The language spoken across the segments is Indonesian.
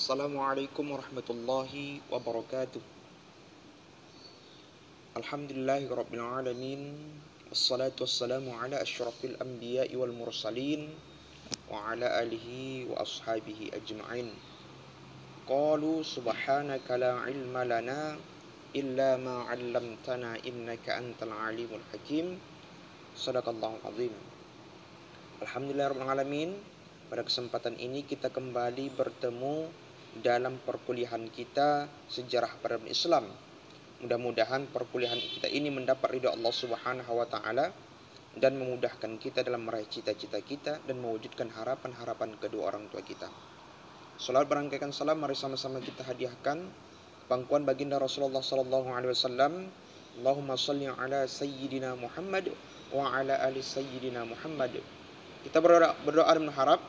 Assalamualaikum warahmatullahi wabarakatuh. Alhamdulillahirabbil alamin. Wassalatu wassalamu ala asyrafil anbiya'i wal mursalin wa ala alihi wa ashabihi ajma'in. Qalu subhanaka la ilma lana illa ma 'allamtana innaka antal alimul hakim. Shadaqallahul azim. Alhamdulillahirabbil alamin. Pada kesempatan ini kita kembali bertemu dalam perkuliahan kita sejarah peradaban Islam. Mudah-mudahan perkuliahan kita ini mendapat ridha Allah Subhanahu wa taala dan memudahkan kita dalam meraih cita-cita kita dan mewujudkan harapan-harapan kedua orang tua kita. Salawat berangkaikan salam, mari sama-sama kita hadiahkan pangkuan baginda Rasulullah sallallahu alaihi wasallam. Allahumma shalli ala sayyidina Muhammad wa ala ali sayyidina Muhammad. Kita berdoa dan berharap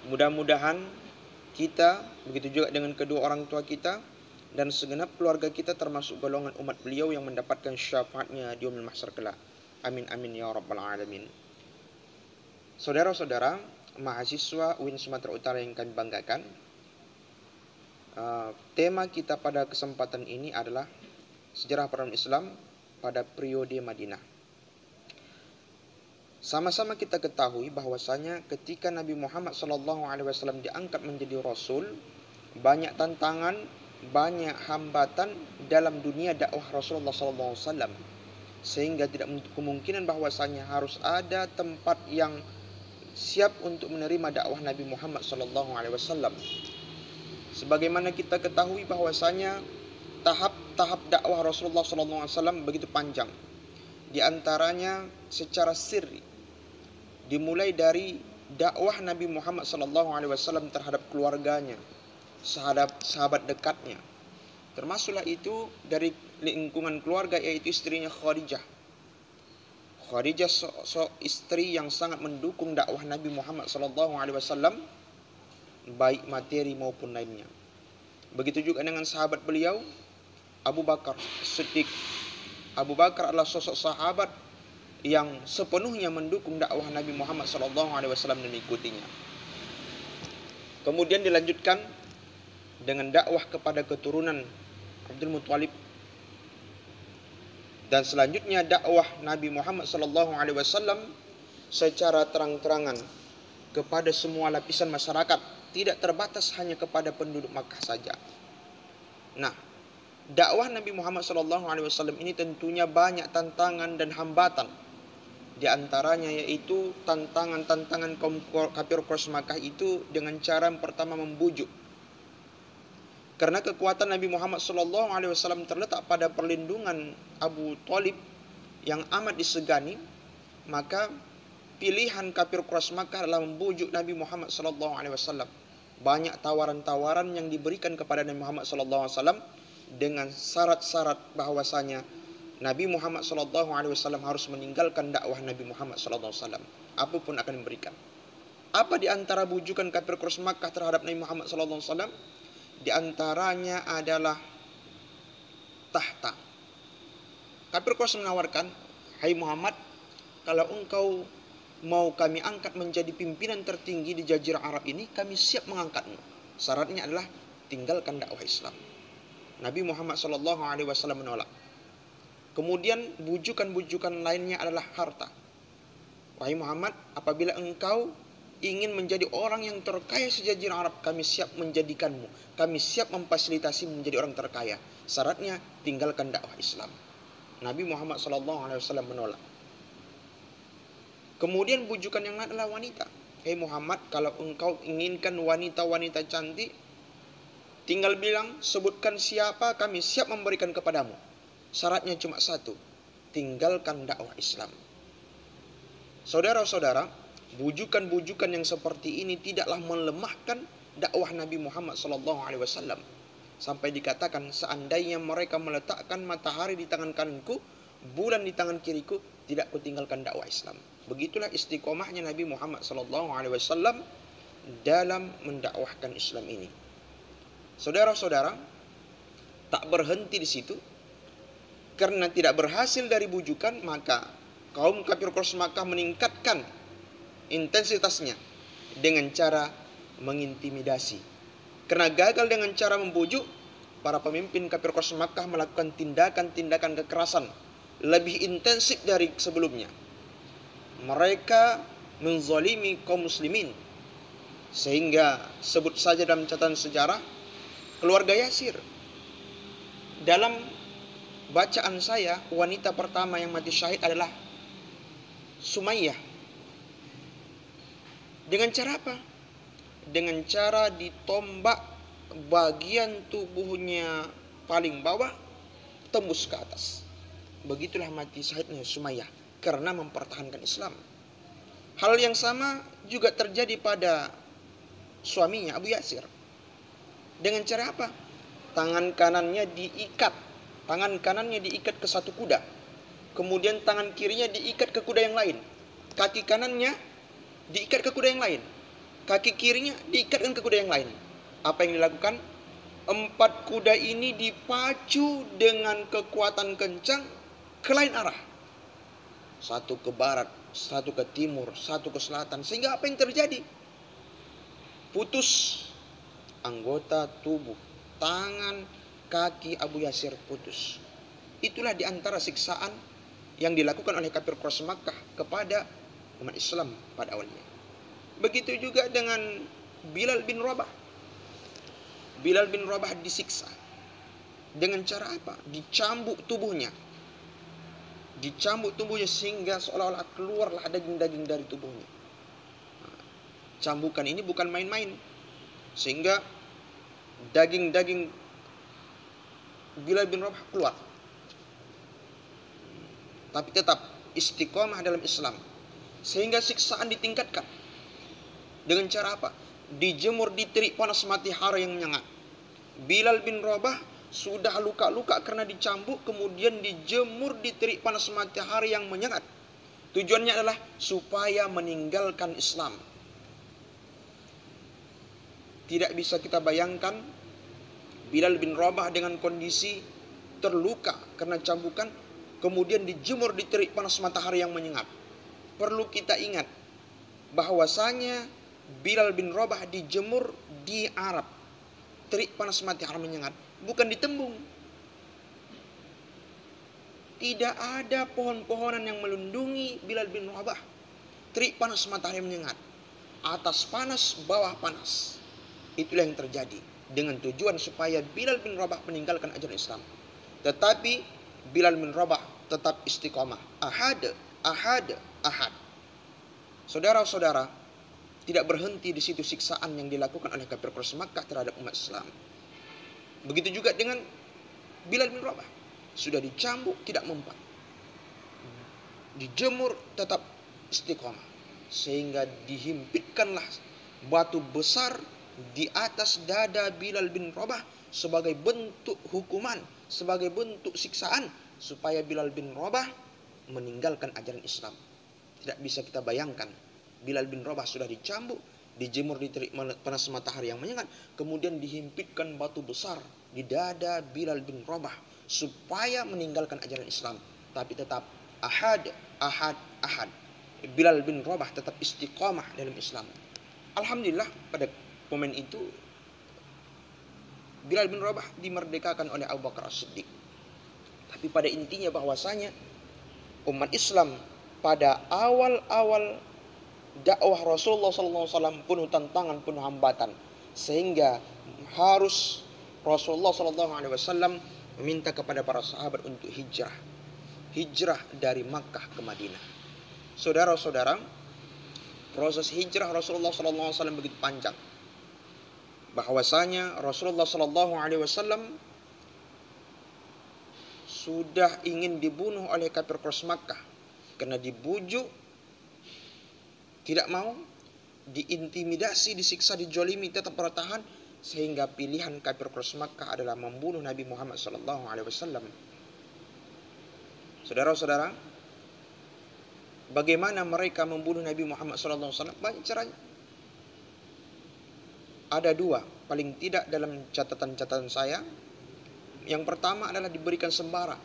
mudah-mudahan kita, begitu juga dengan kedua orang tua kita dan segenap keluarga kita termasuk golongan umat beliau yang mendapatkan syafaatnya di yaumil mahsyar kelak. Amin amin ya rabbal alamin. Saudara-saudara, mahasiswa UIN Sumatera Utara yang kami banggakan, tema kita pada kesempatan ini adalah sejarah peradaban Islam pada periode Madinah. Sama-sama kita ketahui bahwasanya ketika Nabi Muhammad SAW diangkat menjadi Rasul, banyak tantangan, banyak hambatan dalam dunia dakwah Rasulullah SAW, sehingga tidak menutup kemungkinan bahwasanya harus ada tempat yang siap untuk menerima dakwah Nabi Muhammad SAW. Sebagaimana kita ketahui bahwasanya tahap-tahap dakwah Rasulullah SAW begitu panjang. Di antaranya secara sirri, dimulai dari dakwah Nabi Muhammad SAW terhadap keluarganya, sahabat dekatnya. Termasuklah itu dari lingkungan keluarga, yaitu istrinya Khadijah. Khadijah istri yang sangat mendukung dakwah Nabi Muhammad SAW, baik materi maupun lainnya. Begitu juga dengan sahabat beliau, Abu Bakar Siddiq. Abu Bakar adalah sosok sahabat yang sepenuhnya mendukung dakwah Nabi Muhammad SAW dan mengikutinya. Kemudian dilanjutkan dengan dakwah kepada keturunan Abdul Muthalib, dan selanjutnya dakwah Nabi Muhammad SAW secara terang-terangan kepada semua lapisan masyarakat, tidak terbatas hanya kepada penduduk Makkah saja. Nah, dakwah Nabi Muhammad SAW ini tentunya banyak tantangan dan hambatan. Di antaranya yaitu tantangan kaum kafir Quraisy Makkah itu dengan cara yang pertama membujuk. Karena kekuatan Nabi Muhammad SAW terletak pada perlindungan Abu Thalib yang amat disegani, maka pilihan kafir Quraisy Makkah adalah membujuk Nabi Muhammad SAW. Banyak tawaran-tawaran yang diberikan kepada Nabi Muhammad SAW dengan syarat-syarat bahwasanya Nabi Muhammad SAW harus meninggalkan dakwah Nabi Muhammad SAW. Apapun akan diberikan. Apa di antara bujukan kafir Quraisy Makkah terhadap Nabi Muhammad SAW? Di antaranya adalah tahta. Kafir Quraisy menawarkan, hai Muhammad, kalau engkau mau kami angkat menjadi pimpinan tertinggi di Jazirah Arab ini, kami siap mengangkatmu. Syaratnya adalah tinggalkan dakwah Islam. Nabi Muhammad SAW menolak. Kemudian bujukan-bujukan lainnya adalah harta. Wahai Muhammad, apabila engkau ingin menjadi orang yang terkaya sejazirah Arab, kami siap menjadikanmu. Kami siap memfasilitasi menjadi orang terkaya. Syaratnya tinggalkan dakwah Islam. Nabi Muhammad SAW menolak. Kemudian bujukan yang lain adalah wanita. Hei Muhammad, kalau engkau inginkan wanita-wanita cantik, tinggal bilang, sebutkan siapa, kami siap memberikan kepadamu. Syaratnya cuma satu, tinggalkan dakwah Islam. Saudara-saudara, bujukan-bujukan yang seperti ini tidaklah melemahkan dakwah Nabi Muhammad SAW. Sampai dikatakan, seandainya mereka meletakkan matahari di tangan kananku, bulan di tangan kiriku, tidak kutinggalkan dakwah Islam. Begitulah istiqomahnya Nabi Muhammad SAW dalam mendakwahkan Islam ini. Saudara-saudara, tak berhenti di situ. Karena tidak berhasil dari bujukan, maka kaum kafir Quraisy Makkah meningkatkan intensitasnya dengan cara mengintimidasi. Karena gagal dengan cara membujuk, para pemimpin kafir Quraisy Makkah melakukan tindakan-tindakan kekerasan lebih intensif dari sebelumnya. Mereka menzalimi kaum muslimin, sehingga sebut saja dalam catatan sejarah keluarga Yasir. Dalam bacaan saya, wanita pertama yang mati syahid adalah Sumayyah. Dengan cara apa? Dengan cara ditombak bagian tubuhnya paling bawah tembus ke atas. Begitulah mati syahidnya Sumayyah karena mempertahankan Islam. Hal yang sama juga terjadi pada suaminya Abu Yasir. Dengan cara apa? Tangan kanannya diikat ke satu kuda. Kemudian tangan kirinya diikat ke kuda yang lain. Kaki kanannya diikat ke kuda yang lain. Kaki kirinya diikatkan ke kuda yang lain. Apa yang dilakukan? 4 kuda ini dipacu dengan kekuatan kencang ke lain arah. Satu ke barat, satu ke timur, satu ke selatan. Sehingga apa yang terjadi? Putus anggota tubuh, tangan, kaki Abu Yasir putus. Itulah diantara siksaan yang dilakukan oleh kafir Quraisy Makkah kepada umat Islam pada awalnya. Begitu juga dengan Bilal bin Rabah. Bilal bin Rabah disiksa. Dengan cara apa? Dicambuk tubuhnya. Dicambuk tubuhnya sehingga seolah-olah keluarlah daging-daging dari tubuhnya. Cambukan ini bukan main-main. Sehingga daging-daging Bilal bin Rabah keluar. Tapi tetap istiqomah dalam Islam. Sehingga siksaan ditingkatkan. Dengan cara apa? Dijemur di terik panas matahari yang menyengat. Bilal bin Rabah sudah luka-luka karena dicambuk, kemudian dijemur di terik panas matahari yang menyengat. Tujuannya adalah supaya meninggalkan Islam. Tidak bisa kita bayangkan Bilal bin Rabah dengan kondisi terluka karena cambukan, kemudian dijemur di terik panas matahari yang menyengat. Perlu kita ingat bahwasanya Bilal bin Rabah dijemur di Arab, terik panas matahari menyengat, bukan di Tembung. Tidak ada pohon-pohonan yang melindungi Bilal bin Rabah. Terik panas matahari menyengat, atas panas, bawah panas. Itulah yang terjadi dengan tujuan supaya Bilal bin Rabah meninggalkan ajaran Islam. Tetapi Bilal bin Rabah tetap istiqamah. Ahad. Saudara-saudara, tidak berhenti di situ siksaan yang dilakukan oleh kafir Quraisy Makkah terhadap umat Islam. Begitu juga dengan Bilal bin Rabah. Sudah dicambuk tidak mempan. Dijemur tetap istiqamah. Sehingga dihimpitkanlah batu besar di atas dada Bilal bin Rabah sebagai bentuk hukuman, sebagai bentuk siksaan supaya Bilal bin Rabah meninggalkan ajaran Islam. Tidak bisa kita bayangkan, Bilal bin Rabah sudah dicambuk, dijemur di terik panas matahari yang menyengat, kemudian dihimpitkan batu besar di dada Bilal bin Rabah supaya meninggalkan ajaran Islam. Tapi tetap ahad. Bilal bin Rabah tetap istiqamah dalam Islam. Alhamdulillah pada momen itu Bilal bin Rabah dimerdekakan oleh Abu Bakar As-Siddiq. Tapi pada intinya bahwasanya umat Islam pada awal-awal dakwah Rasulullah SAW penuh tantangan, penuh hambatan, sehingga harus Rasulullah SAW meminta kepada para sahabat untuk hijrah dari Makkah ke Madinah. Saudara-saudara, proses hijrah Rasulullah SAW begitu panjang. Bahwasanya Rasulullah SAW sudah ingin dibunuh oleh kafir Quraisy Makkah karena dibujuk, tidak mau, diintimidasi, disiksa, dijolimi, tetap bertahan, sehingga pilihan kafir Quraisy Makkah adalah membunuh Nabi Muhammad SAW. Saudara-saudara, bagaimana mereka membunuh Nabi Muhammad SAW? Banyak caranya. Ada 2, paling tidak dalam catatan-catatan saya. Yang pertama adalah diberikan sembara.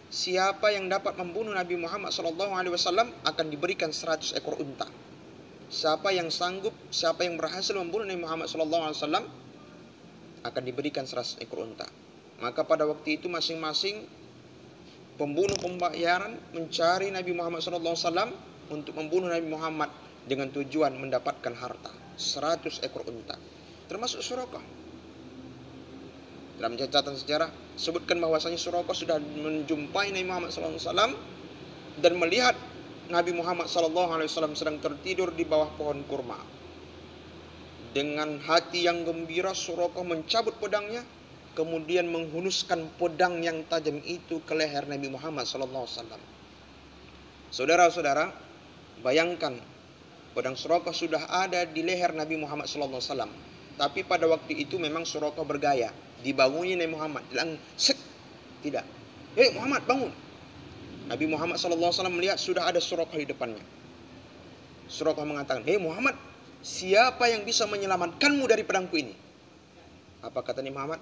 Siapa yang dapat membunuh Nabi Muhammad SAW akan diberikan 100 ekor unta. Siapa yang sanggup, siapa yang berhasil membunuh Nabi Muhammad SAW akan diberikan 100 ekor unta. Maka pada waktu itu masing-masing pembunuh pembayaran mencari Nabi Muhammad SAW untuk membunuh Nabi Muhammad dengan tujuan mendapatkan harta 100 ekor unta, termasuk Suraqah. Dalam catatan sejarah sebutkan bahwasanya Suraqah sudah menjumpai Nabi Muhammad SAW dan melihat Nabi Muhammad SAW sedang tertidur di bawah pohon kurma. Dengan hati yang gembira, Suraqah mencabut pedangnya, kemudian menghunuskan pedang yang tajam itu ke leher Nabi Muhammad SAW. Saudara-saudara, bayangkan pedang Suraqah sudah ada di leher Nabi Muhammad SAW. Tapi pada waktu itu memang Suraqah bergaya, dibangunin Nabi Muhammad, bilang sek, tidak. Hei Muhammad, bangun. Nabi Muhammad SAW melihat sudah ada Suraqah di depannya. Suraqah mengatakan, hei Muhammad, siapa yang bisa menyelamatkanmu dari pedangku ini? Apa kata Nabi Muhammad?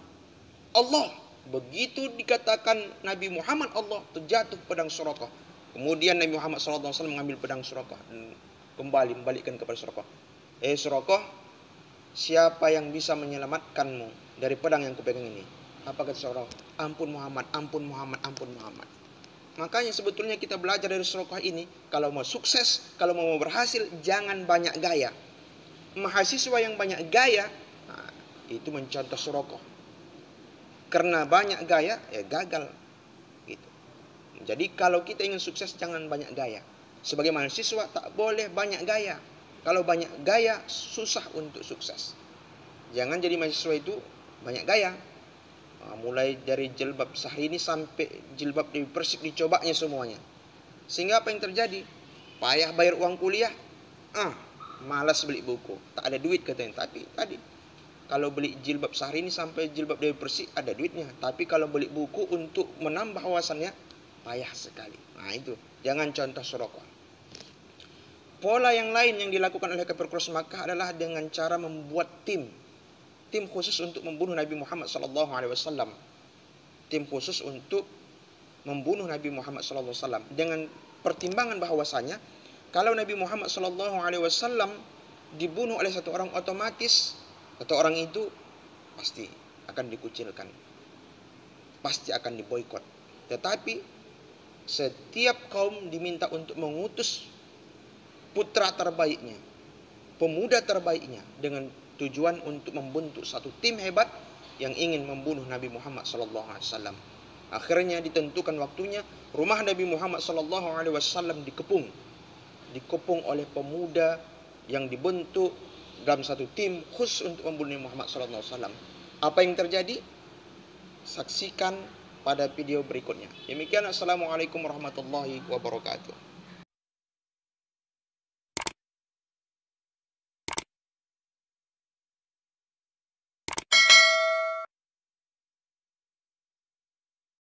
Allah. Begitu dikatakan Nabi Muhammad Allah, terjatuh pedang Suraqah. Kemudian Nabi Muhammad SAW mengambil pedang Suraqah dan kembali membalikkan kepada Suraqah. Suraqah, siapa yang bisa menyelamatkanmu dari pedang yang kupegang ini? Apa kata Suraqah? Ampun Muhammad, ampun Muhammad, ampun Muhammad. Makanya sebetulnya kita belajar dari Suraqah ini, kalau mau sukses, kalau mau berhasil, jangan banyak gaya. Mahasiswa yang banyak gaya, itu mencontoh Suraqah. Karena banyak gaya, gagal. Gitu. Jadi kalau kita ingin sukses, jangan banyak gaya. Sebagai mahasiswa tak boleh banyak gaya. Kalau banyak gaya, susah untuk sukses. Jangan jadi mahasiswa itu banyak gaya. Mulai dari jilbab Syahrini sampai jilbab Dewi Persik dicobanya semuanya. Sehingga apa yang terjadi? Payah bayar uang kuliah, malas beli buku, tak ada duit katanya. Tapi tadi kalau beli jilbab Syahrini sampai jilbab Dewi Persik ada duitnya. Tapi kalau beli buku untuk menambah wawasannya, payah sekali. Nah itu, jangan contoh Suraqah. Pola yang lain yang dilakukan oleh kafir Quraisy Makkah adalah dengan cara membuat tim khusus untuk membunuh Nabi Muhammad SAW. Tim khusus untuk membunuh Nabi Muhammad SAW dengan pertimbangan bahwasanya kalau Nabi Muhammad SAW dibunuh oleh satu orang, otomatis satu orang itu pasti akan dikucilkan, pasti akan diboikot. Tetapi setiap kaum diminta untuk mengutus putra terbaiknya, pemuda terbaiknya, dengan tujuan untuk membentuk satu tim hebat yang ingin membunuh Nabi Muhammad SAW. Akhirnya ditentukan waktunya, rumah Nabi Muhammad SAW dikepung oleh pemuda yang dibentuk dalam satu tim khusus untuk membunuh Nabi Muhammad SAW. Apa yang terjadi? Saksikan pada video berikutnya. Demikian, assalamualaikum warahmatullahi wabarakatuh.